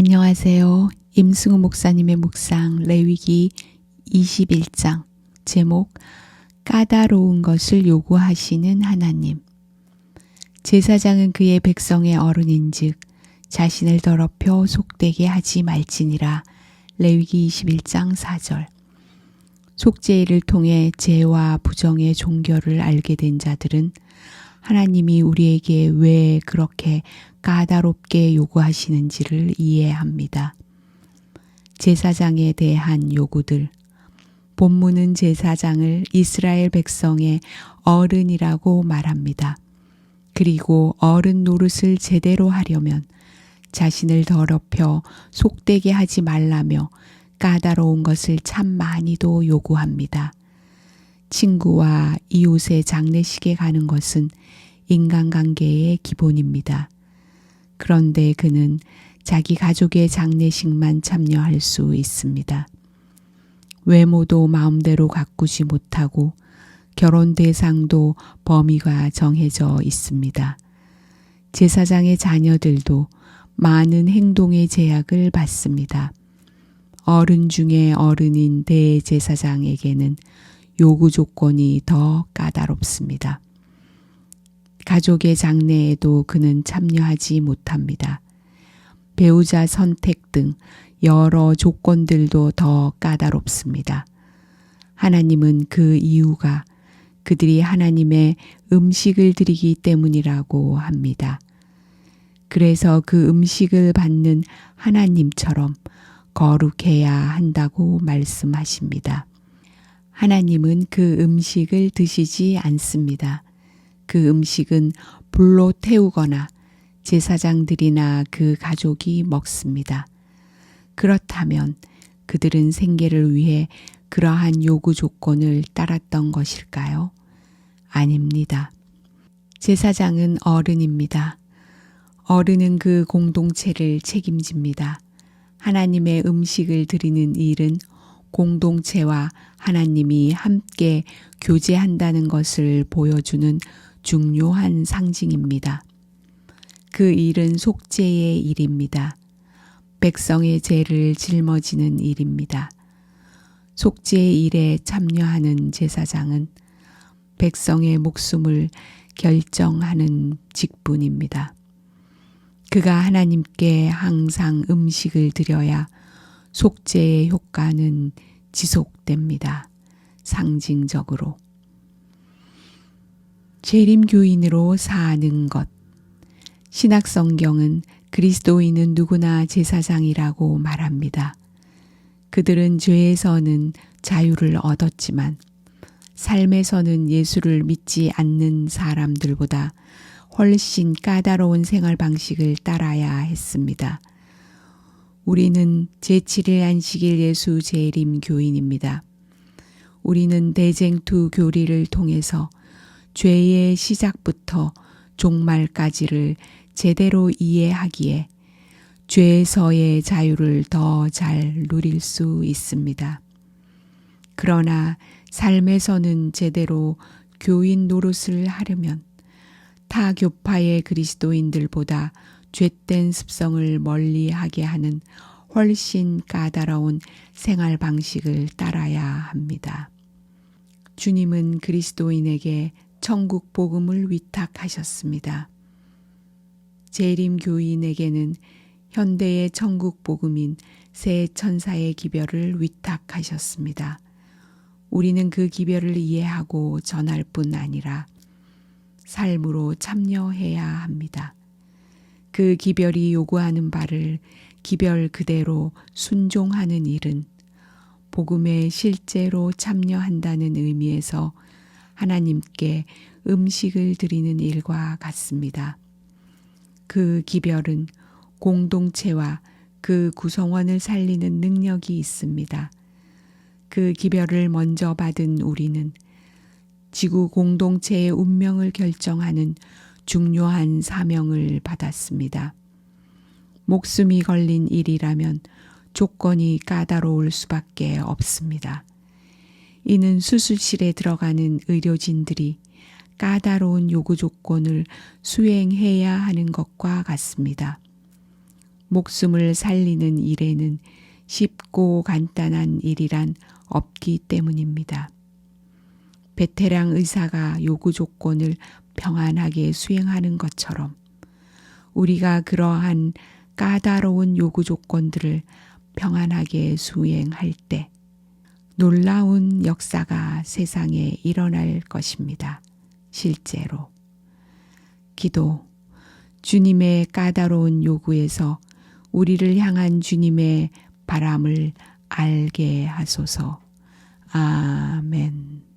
안녕하세요. 임승우 목사님의 묵상 레위기 21장 제목 까다로운 것을 요구하시는 하나님. 제사장은 그의 백성의 어른인즉 자신을 더럽혀 속되게 하지 말지니라. 레위기 21장 4절. 속죄일을 통해 죄와 부정의 종교를 알게 된 자들은 하나님이 우리에게 왜 그렇게 까다롭게 요구하시는지를 이해합니다. 제사장에 대한 요구들. 본문은 제사장을 이스라엘 백성의 어른이라고 말합니다. 그리고 어른 노릇을 제대로 하려면 자신을 더럽혀 속되게 하지 말라며 까다로운 것을 참 많이도 요구합니다. 친구와 이웃의 장례식에 가는 것은 인간관계의 기본입니다. 그런데 그는 자기 가족의 장례식만 참여할 수 있습니다. 외모도 마음대로 가꾸지 못하고 결혼 대상도 범위가 정해져 있습니다. 제사장의 자녀들도 많은 행동의 제약을 받습니다. 어른 중에 어른인 대제사장에게는 요구 조건이 더 까다롭습니다. 가족의 장례에도 그는 참여하지 못합니다. 배우자 선택 등 여러 조건들도 더 까다롭습니다. 하나님은 그 이유가 그들이 하나님의 음식을 드리기 때문이라고 합니다. 그래서 그 음식을 받는 하나님처럼 거룩해야 한다고 말씀하십니다. 하나님은 그 음식을 드시지 않습니다. 그 음식은 불로 태우거나 제사장들이나 그 가족이 먹습니다. 그렇다면 그들은 생계를 위해 그러한 요구 조건을 따랐던 것일까요? 아닙니다. 제사장은 어른입니다. 어른은 그 공동체를 책임집니다. 하나님의 음식을 드리는 일은 공동체와 하나님이 함께 교제한다는 것을 보여주는 중요한 상징입니다. 그 일은 속죄의 일입니다. 백성의 죄를 짊어지는 일입니다. 속죄의 일에 참여하는 제사장은 백성의 목숨을 결정하는 직분입니다. 그가 하나님께 항상 음식을 드려야 속죄의 효과는 지속됩니다. 상징적으로. 재림교인으로 사는 것. 신약성경은 그리스도인은 누구나 제사장이라고 말합니다. 그들은 죄에서는 자유를 얻었지만 삶에서는 예수를 믿지 않는 사람들보다 훨씬 까다로운 생활 방식을 따라야 했습니다. 우리는 제7일 안식일 예수 재림 교인입니다. 우리는 대쟁투 교리를 통해서 죄의 시작부터 종말까지를 제대로 이해하기에 죄에서의 자유를 더 잘 누릴 수 있습니다. 그러나 삶에서는 제대로 교인 노릇을 하려면 타 교파의 그리스도인들보다 죄된 습성을 멀리하게 하는 훨씬 까다로운 생활 방식을 따라야 합니다. 주님은 그리스도인에게 천국 복음을 위탁하셨습니다. 재림 교인에게는 현대의 천국 복음인 새 천사의 기별을 위탁하셨습니다. 우리는 그 기별을 이해하고 전할 뿐 아니라 삶으로 참여해야 합니다. 그 기별이 요구하는 바를 기별 그대로 순종하는 일은 복음에 실제로 참여한다는 의미에서 하나님께 음식을 드리는 일과 같습니다. 그 기별은 공동체와 그 구성원을 살리는 능력이 있습니다. 그 기별을 먼저 받은 우리는 지구 공동체의 운명을 결정하는 중요한 사명을 받았습니다. 목숨이 걸린 일이라면 조건이 까다로울 수밖에 없습니다. 이는 수술실에 들어가는 의료진들이 까다로운 요구 조건을 수행해야 하는 것과 같습니다. 목숨을 살리는 일에는 쉽고 간단한 일이란 없기 때문입니다. 베테랑 의사가 요구 조건을 평안하게 수행하는 것처럼 우리가 그러한 까다로운 요구 조건들을 평안하게 수행할 때 놀라운 역사가 세상에 일어날 것입니다. 실제로. 기도, 주님의 까다로운 요구에서 우리를 향한 주님의 바람을 알게 하소서. 아멘.